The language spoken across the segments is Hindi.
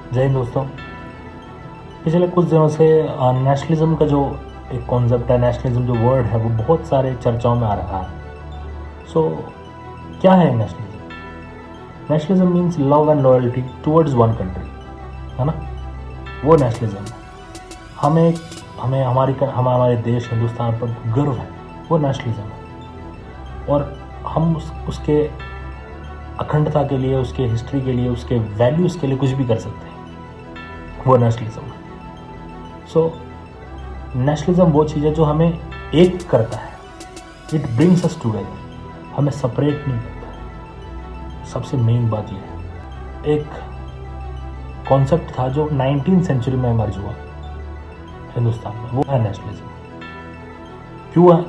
जय हिंद दोस्तों। पिछले कुछ दिनों से नेशनलिज्म का जो एक कॉन्सेप्ट है, नेशनलिज्म जो वर्ड है, वो बहुत सारे चर्चाओं में आ रहा है। क्या है nationalism? Nationalism means love and loyalty towards one country, है ना? वो नेशनलिज्म है। हमें हमें हमारे देश हिंदुस्तान पर गर्व है, वो नेशनलिज्म है। और हम उसके अखंडता के लिए, उसके हिस्ट्री के लिए, उसके वैल्यूज़ के लिए कुछ भी कर सकते हैं, वो नेशनलिज्म है। नेशनलिज्म वो चीज़ है जो हमें एक करता है। इट ब्रिंग्स अस टुगेदर, हमें सेपरेट नहीं करता है। सबसे मेन बात यह है, एक कॉन्सेप्ट था जो 19वीं सेंचुरी में इमर्ज हुआ हिंदुस्तान में, वो है नेशनलिज्म।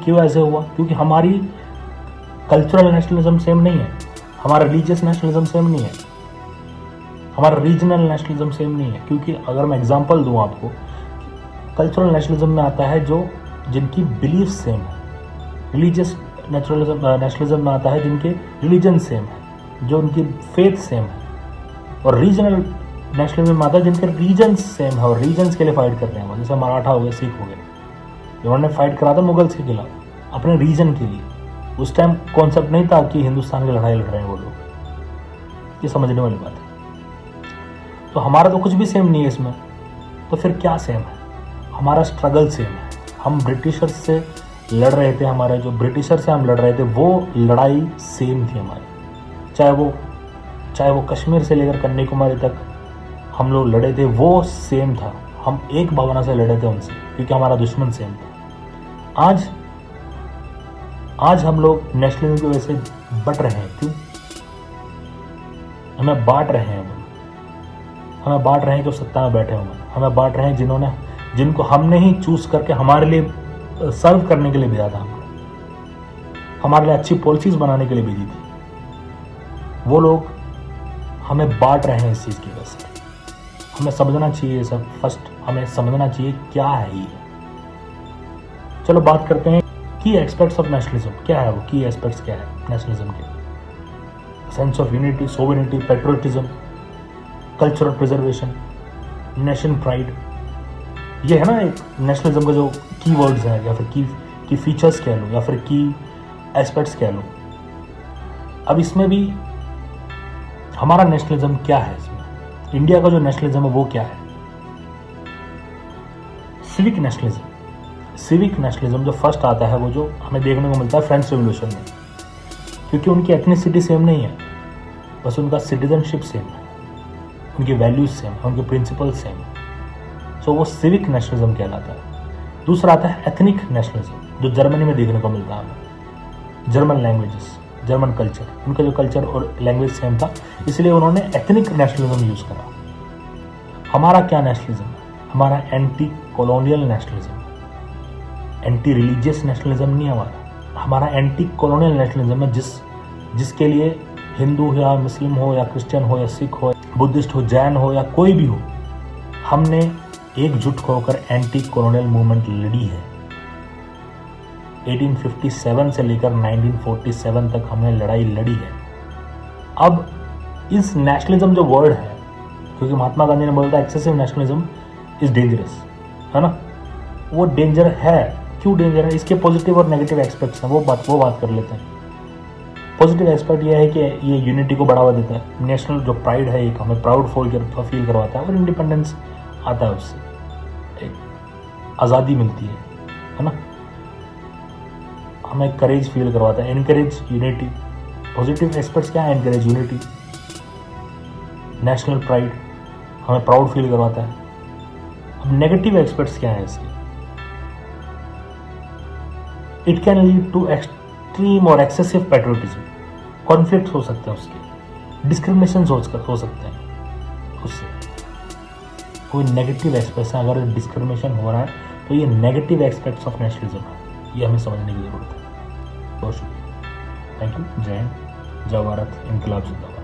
क्यों ऐसे हुआ? क्योंकि हमारी कल्चरल नेशनलिज्म सेम नहीं है, हमारा रिलीजियस नेशनलिज्म सेम नहीं है, हमारा रीजनल नेशनलिज्म सेम नहीं है। क्योंकि अगर मैं एग्जांपल दूं आपको, कल्चरल नेशनलिज्म में आता है जो जिनकी बिलीफ सेम है, रिलीजियस नेशनलिज्म में आता है जिनके रिलीजन सेम है, जो उनकी फेथ सेम है, और रीजनल नेशनलिज्म में आता है जिनके रीजन्स सेम है और रीजन्स के लिए फाइट कर रहे हैं। जैसे मराठा हो गए, सिख हो गए, इन्होंने फाइट करा था मुगल्स के खिलाफ अपने रीजन के लिए। उस टाइम कॉन्सेप्ट नहीं था कि हिंदुस्तान की लड़ाई लड़ रहे हैं वो लोग। ये समझने वाली बात है। तो हमारा तो कुछ भी सेम नहीं है इसमें, तो फिर क्या सेम है? हमारा स्ट्रगल सेम है। हम ब्रिटिशर्स से लड़ रहे थे, हमारे जो ब्रिटिशर से हम लड़ रहे थे वो लड़ाई सेम थी हमारी। चाहे वो कश्मीर से लेकर कन्याकुमारी तक हम लोग लड़े थे, वो सेम था। हम एक भावना से लड़े थे उनसे, क्योंकि हमारा दुश्मन सेम था। आज हम लोग नेशनलिज्म की वजह से बट रहे हैं। क्यों? हमें बांट रहे हैं हमें बांट रहे हैं जो सत्ता में बैठे हुए हैं। हमें बांट रहे हैं जिनको हमने ही चूज करके हमारे लिए सर्व करने के लिए भेजा था, हमारे लिए अच्छी पॉलिसीज बनाने के लिए भेजी थी। वो लोग हमें बांट रहे हैं इस चीज़ की वजह से। हमें समझना चाहिए सब। फर्स्ट हमें समझना चाहिए क्या है ये। चलो बात करते हैं की एस्पेक्ट्स ऑफ नेशनलिज्म। क्या है वो की एस्पेक्ट्स? क्या है नेशनलिज्म के? Sense of unity, sovereignty, patriotism, cultural preservation, nation pride. ये है ना एक नेशनलिज्म का जो की वर्ड्स हैं, या फिर की फीचर्स कह लो, या फिर की एस्पेक्ट्स कह लो। अब इसमें भी हमारा नेशनलिज्म क्या है? इसमें इंडिया का जो नेशनलिज्म है वो क्या है? सिविक नेशनलिज्म जो फर्स्ट आता है, वो जो हमें देखने को मिलता है फ्रेंच रेवोल्यूशन में। क्योंकि उनकी एथनिसिटी सेम नहीं है, बस उनका सिटीजनशिप सेम है, उनकी वैल्यूज सेम है, उनके प्रिंसिपल सेम है। वो सिविक नेशनलिज्म कहलाता है। दूसरा आता है एथनिक नेशनलिज्म, जो जर्मनी में देखने को मिलता है हमें। जर्मन लैंग्वेजेस, जर्मन कल्चर, उनका जो कल्चर और लैंग्वेज सेम था, इसलिए उन्होंने एथनिक नेशनलिज्म यूज करा। हमारा क्या नेशनलिज्म है? हमारा anti colonial nationalism, anti religious nationalism नहीं हमारा एंटी कॉलोनियल नेशनलिज्म है, जिसके लिए हिंदू या मुस्लिम हो या क्रिश्चियन हो या सिख हो, बुद्धिस्ट हो, जैन हो या कोई भी हो, हमने एकजुट होकर एंटी कॉलोनियल मूवमेंट लड़ी है। 1857 से लेकर 1947 तक हमने लड़ाई लड़ी है। अब इस नेशनलिज्म जो वर्ड है, क्योंकि महात्मा गांधी ने बोला था एक्सेसिव नेशनलिज्म इज डेंजरस, है ना? वो डेंजर है। क्यों डेंजर है? इसके पॉजिटिव और नेगेटिव एस्पेक्ट्स हैं, वो बात कर लेते हैं। पॉजिटिव एस्पेक्ट ये है कि ये यूनिटी को बढ़ावा देता है। नेशनल जो प्राइड है, एक हमें प्राउड फील करवाता है, और इंडिपेंडेंस आता है उससे, एक आज़ादी मिलती है ना? हमें करेज फील करवाता है, एनकरेज यूनिटी। पॉजिटिव एस्पेक्ट्स क्या है? एनकरेज यूनिटी, नेशनल प्राइड, हमें प्राउड फील करवाता है। अब नेगेटिव एस्पेक्ट्स क्या है इसके? It can lead to extreme और एक्सेसिव पैट्रियोटिज्म। कॉन्फ्लिक्ट हो सकते हैं उसके, डिस्क्रिमिनेशन हो सकते हैं उससे। कोई नेगेटिव एस्पेक्ट्स है, अगर डिस्क्रिमिनेशन हो रहा है तो ये नेगेटिव एस्पेक्ट्स ऑफ नेशनलिज्म है। ये हमें समझने की ज़रूरत है। बहुत शुक्रिया। Thank you. जय हिंद, जय भारत, इनकलाब जिंदाबाद।